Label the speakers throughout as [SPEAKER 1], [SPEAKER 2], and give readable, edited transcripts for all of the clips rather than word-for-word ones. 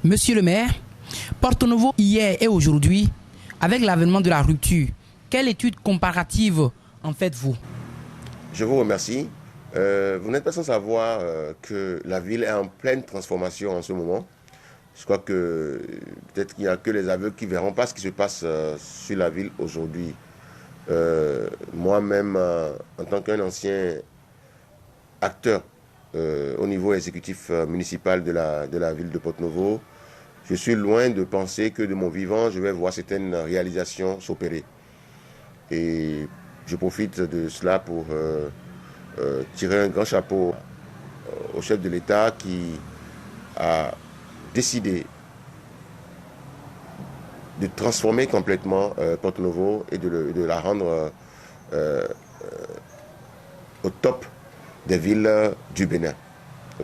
[SPEAKER 1] Monsieur le maire, Porto-Novo hier et aujourd'hui, avec l'avènement de la rupture, quelle étude comparative en faites-vous?
[SPEAKER 2] Je vous remercie. Vous n'êtes pas sans savoir que la ville est en pleine transformation en ce moment. Je crois que peut-être qu'il n'y a que les aveugles qui ne verront pas ce qui se passe sur la ville aujourd'hui. Moi-même, en tant qu'un ancien acteur au niveau exécutif municipal de la ville de Porto-Novo, je suis loin de penser que de mon vivant, je vais voir certaines réalisations s'opérer. Et je profite de cela pour tirer un grand chapeau au chef de l'État qui a décidé de transformer complètement Porto-Novo et de la rendre au top des villes du Bénin.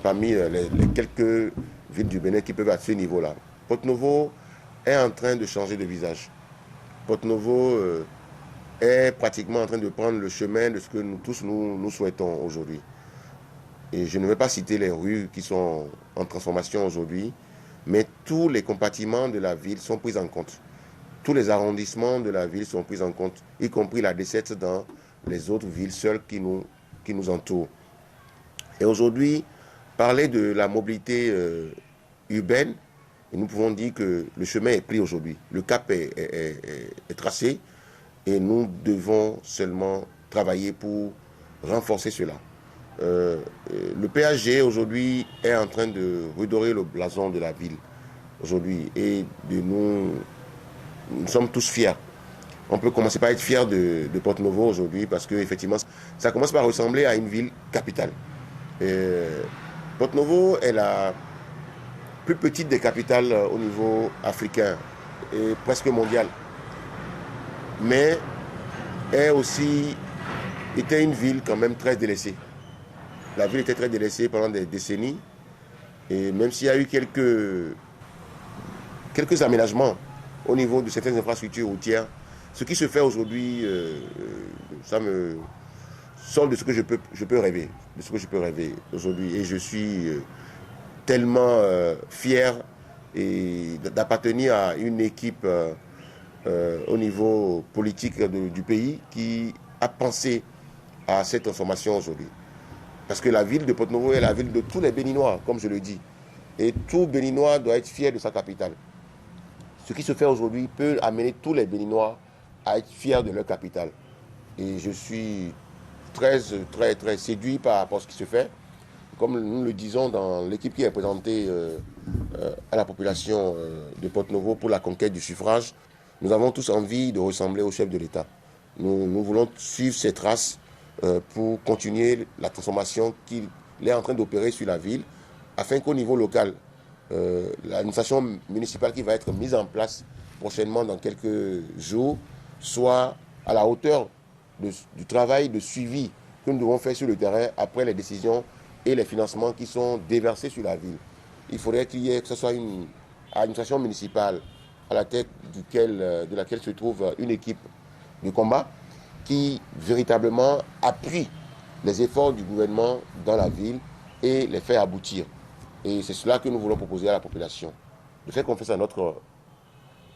[SPEAKER 2] Parmi les quelques villes du Bénin qui peuvent être à ce niveau-là. Porto-Novo est en train de changer de visage. Porto-Novo est pratiquement en train de prendre le chemin de ce que nous tous nous souhaitons aujourd'hui. Et je ne vais pas citer les rues qui sont en transformation aujourd'hui, mais tous les compartiments de la ville sont pris en compte. Tous les arrondissements de la ville sont pris en compte, y compris la desserte dans les autres villes seules qui nous entourent. Et aujourd'hui, parler de la mobilité urbaine, nous pouvons dire que le chemin est pris aujourd'hui. Le cap est tracé et nous devons seulement travailler pour renforcer cela. Le PAG aujourd'hui est en train de redorer le blason de la ville aujourd'hui et nous sommes tous fiers. On peut commencer par être fiers de Porto-Novo aujourd'hui parce qu'effectivement, ça commence par ressembler à une ville capitale. Porto-Novo est la plus petite des capitales au niveau africain et presque mondial. Mais est aussi était une ville quand même très délaissée. La ville était très délaissée pendant des décennies. Et même s'il y a eu quelques aménagements au niveau de certaines infrastructures routières, ce qui se fait aujourd'hui, ça me sort de ce que je peux rêver, de ce que je peux rêver aujourd'hui. Et je suis tellement fier d'appartenir à une équipe au niveau politique du pays qui a pensé à cette transformation aujourd'hui. Parce que la ville de Porto-Novo est la ville de tous les Béninois, comme je le dis. Et tout Béninois doit être fier de sa capitale. Ce qui se fait aujourd'hui peut amener tous les Béninois à être fiers de leur capitale. Et je suis très séduit par ce qui se fait. Comme nous le disons dans l'équipe qui est présentée à la population de Porto-Novo pour la conquête du suffrage, nous avons tous envie de ressembler au chef de l'État. Nous voulons suivre ses traces pour continuer la transformation qu'il est en train d'opérer sur la ville, afin qu'au niveau local, l'administration municipale qui va être mise en place prochainement dans quelques jours soit à la hauteur du travail de suivi que nous devons faire sur le terrain après les décisions et les financements qui sont déversés sur la ville. Il faudrait que ce soit une administration municipale à la tête de laquelle se trouve une équipe de combat qui véritablement appuie les efforts du gouvernement dans la ville et les fait aboutir. Et c'est cela que nous voulons proposer à la population. Le fait qu'on fasse à notre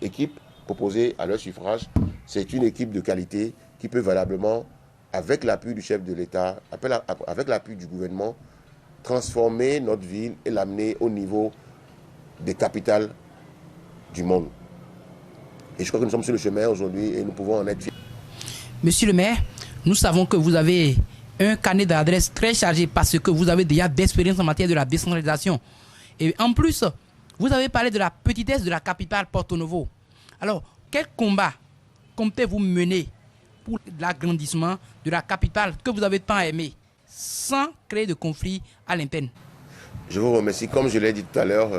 [SPEAKER 2] équipe proposée à leur suffrage, c'est une équipe de qualité qui peut valablement, avec l'appui du chef de l'État, avec l'appui du gouvernement, transformer notre ville et l'amener au niveau des capitales du monde. Et je crois que nous sommes sur le chemin aujourd'hui et nous pouvons en être fiers.
[SPEAKER 1] Monsieur le maire, nous savons que vous avez un carnet d'adresses très chargé parce que vous avez déjà d'expérience en matière de la décentralisation. Et en plus, vous avez parlé de la petitesse de la capitale Porto-Novo. Alors, quel combat comptez-vous mener pour l'agrandissement de la capitale que vous avez tant aimé, sans créer de conflit à l'interne?
[SPEAKER 2] Je vous remercie. Comme je l'ai dit tout à l'heure,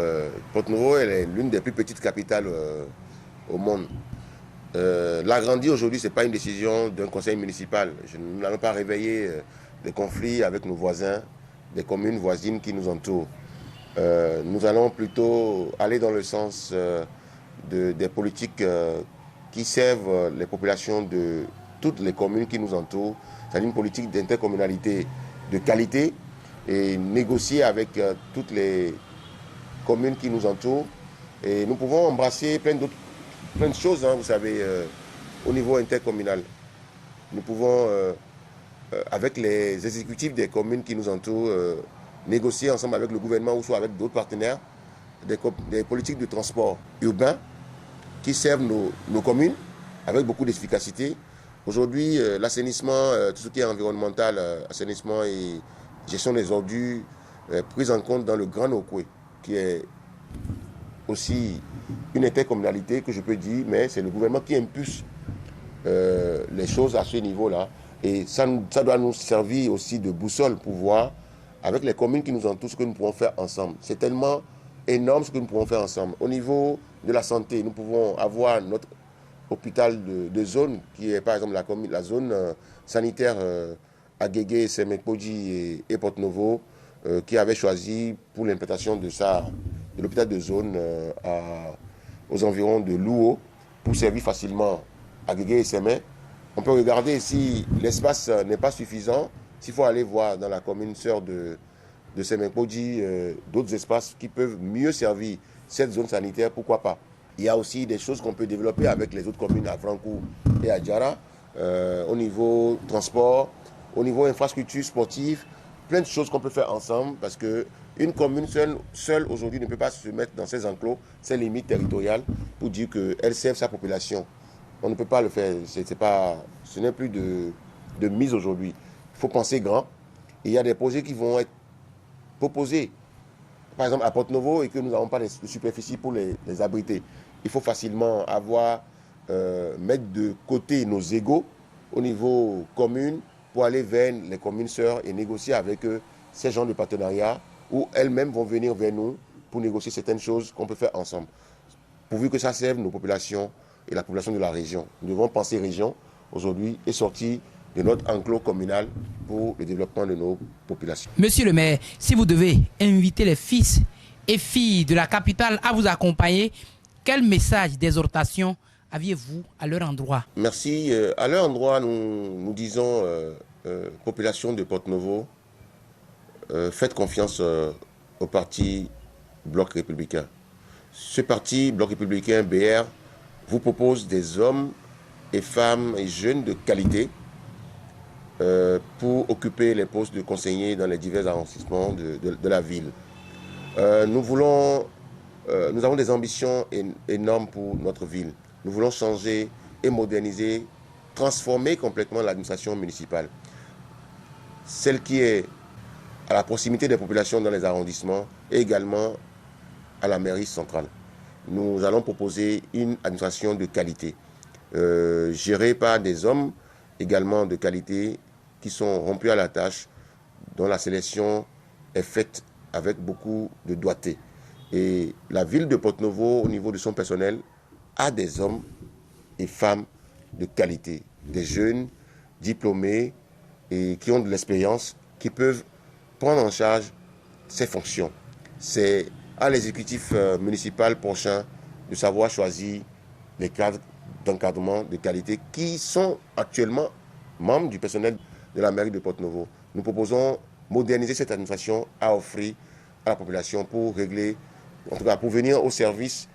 [SPEAKER 2] Porto-Novo est l'une des plus petites capitales au monde. L'agrandir aujourd'hui, ce n'est pas une décision d'un conseil municipal. Nous n'allons pas réveiller des conflits avec nos voisins, des communes voisines qui nous entourent. Nous allons plutôt aller dans le sens des politiques qui servent les populations de toutes les communes qui nous entourent. C'est une politique d'intercommunalité de qualité et négocier avec toutes les communes qui nous entourent Et nous pouvons embrasser plein de choses, hein, vous savez, au niveau intercommunal. Nous pouvons, avec les exécutifs des communes qui nous entourent, négocier ensemble avec le gouvernement ou soit avec d'autres partenaires des politiques de transport urbain qui servent nos communes avec beaucoup d'efficacité. Aujourd'hui, l'assainissement, tout ce qui est environnemental, assainissement et gestion des ordures, prise en compte dans le Grand Nokoué, qui est aussi une intercommunalité que je peux dire, mais c'est le gouvernement qui impulse les choses à ce niveau-là. Et ça doit nous servir aussi de boussole pour voir, avec les communes qui nous entourent, ce que nous pouvons faire ensemble. C'est tellement énorme ce que nous pouvons faire ensemble. Au niveau de la santé, nous pouvons avoir notre hôpital de zone, qui est par exemple la zone sanitaire à Guégué, Semek-Podji et Porto-Novo, qui avait choisi pour l'implantation de l'hôpital de zone aux environs de Louo, pour servir facilement à Guégué et Semek. On peut regarder si l'espace n'est pas suffisant, s'il faut aller voir dans la commune sœur de Semek-Podji d'autres espaces qui peuvent mieux servir cette zone sanitaire, pourquoi pas. Il y a aussi des choses qu'on peut développer avec les autres communes à Frankou et à Djara, au niveau transport, au niveau infrastructure sportive, plein de choses qu'on peut faire ensemble parce qu'une commune seule aujourd'hui ne peut pas se mettre dans ses enclos, ses limites territoriales pour dire qu'elle sert sa population. On ne peut pas le faire, ce n'est plus de mise aujourd'hui. Il faut penser grand. Et il y a des projets qui vont être proposés, par exemple à Porto-Novo, et que nous n'avons pas de superficie pour les abriter. Il faut facilement mettre de côté nos égos au niveau commune pour aller vers les communes sœurs et négocier avec eux ces genres de partenariats où elles-mêmes vont venir vers nous pour négocier certaines choses qu'on peut faire ensemble. Pourvu que ça serve nos populations et la population de la région. Nous devons penser région aujourd'hui et sortir de notre enclos communal pour le développement de nos populations.
[SPEAKER 1] Monsieur le maire, si vous devez inviter les fils et filles de la capitale à vous accompagner, quel message d'exhortation aviez-vous à leur endroit?
[SPEAKER 2] Merci. À leur endroit, nous disons, population de Porto-Novo, faites confiance au parti Bloc républicain. Ce parti Bloc républicain, BR, vous propose des hommes et femmes et jeunes de qualité pour occuper les postes de conseillers dans les divers arrondissements de la ville. Nous avons des ambitions énormes pour notre ville. Nous voulons changer et moderniser, transformer complètement l'administration municipale. Celle qui est à la proximité des populations dans les arrondissements et également à la mairie centrale. Nous allons proposer une administration de qualité, gérée par des hommes également de qualité qui sont rompus à la tâche, dont la sélection est faite avec beaucoup de doigté. Et la ville de Porto-Novo, au niveau de son personnel, a des hommes et femmes de qualité, des jeunes diplômés et qui ont de l'expérience, qui peuvent prendre en charge ces fonctions. C'est à l'exécutif municipal prochain de savoir choisir les cadres d'encadrement de qualité qui sont actuellement membres du personnel de la mairie de Porto-Novo. Nous proposons moderniser cette administration à offrir à la population pour régler, en tout cas pour venir au service,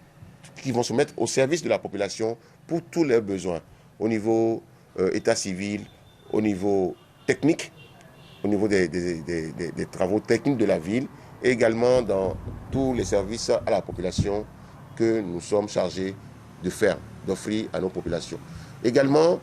[SPEAKER 2] qui vont se mettre au service de la population pour tous leurs besoins, au niveau état civil, au niveau technique, au niveau des travaux techniques de la ville, et également dans tous les services à la population que nous sommes chargés de faire, d'offrir à nos populations. Également,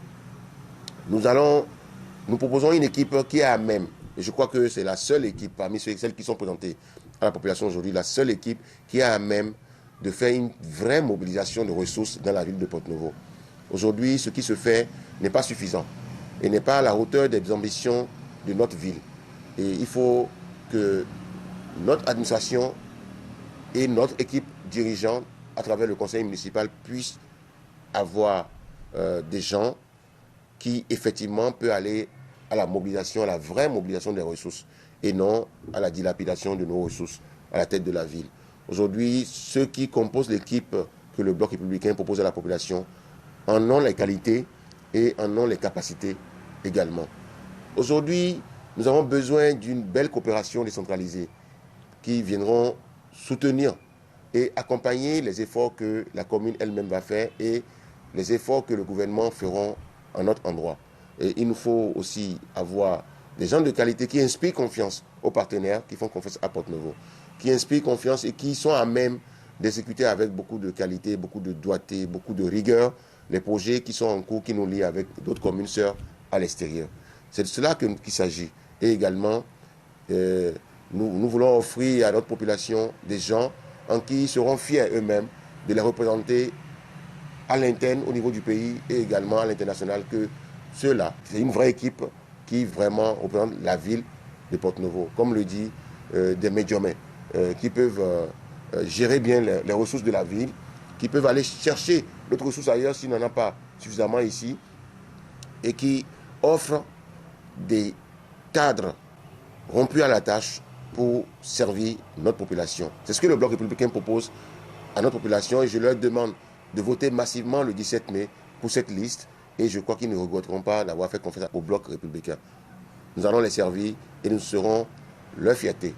[SPEAKER 2] nous proposons une équipe qui est à même, et je crois que c'est la seule équipe parmi celles qui sont présentées à la population aujourd'hui, la seule équipe qui est à même de faire une vraie mobilisation de ressources dans la ville de Porto-Novo. Aujourd'hui, ce qui se fait n'est pas suffisant et n'est pas à la hauteur des ambitions de notre ville. Et il faut que notre administration et notre équipe dirigeante, à travers le conseil municipal, puissent avoir des gens qui, effectivement, peuvent aller à la mobilisation, à la vraie mobilisation des ressources, et non à la dilapidation de nos ressources à la tête de la ville. Aujourd'hui, ceux qui composent l'équipe que le Bloc républicain propose à la population en ont les qualités et en ont les capacités également. Aujourd'hui, nous avons besoin d'une belle coopération décentralisée qui viendront soutenir et accompagner les efforts que la commune elle-même va faire et les efforts que le gouvernement feront en notre endroit. Et il nous faut aussi avoir des gens de qualité qui inspirent confiance aux partenaires, qui font confiance à Porte-Novo, qui inspirent confiance et qui sont à même d'exécuter avec beaucoup de qualité, beaucoup de doigté, beaucoup de rigueur les projets qui sont en cours, qui nous lient avec d'autres communes sœurs à l'extérieur. C'est de cela qu'il s'agit. Et également, nous voulons offrir à notre population des gens en qui ils seront fiers eux-mêmes de les représenter à l'interne, au niveau du pays et également à l'international, que ceux-là, c'est une vraie équipe qui vraiment représente la ville de Porte-Novo. Comme le dit des médiums qui peuvent gérer bien les ressources de la ville, qui peuvent aller chercher d'autres ressources ailleurs s'il n'en a pas suffisamment ici, et qui offrent des cadres rompus à la tâche pour servir notre population. C'est ce que le Bloc républicain propose à notre population et je leur demande de voter massivement le 17 mai pour cette liste et je crois qu'ils ne regretteront pas d'avoir fait confiance au Bloc républicain. Nous allons les servir et nous serons leur fierté.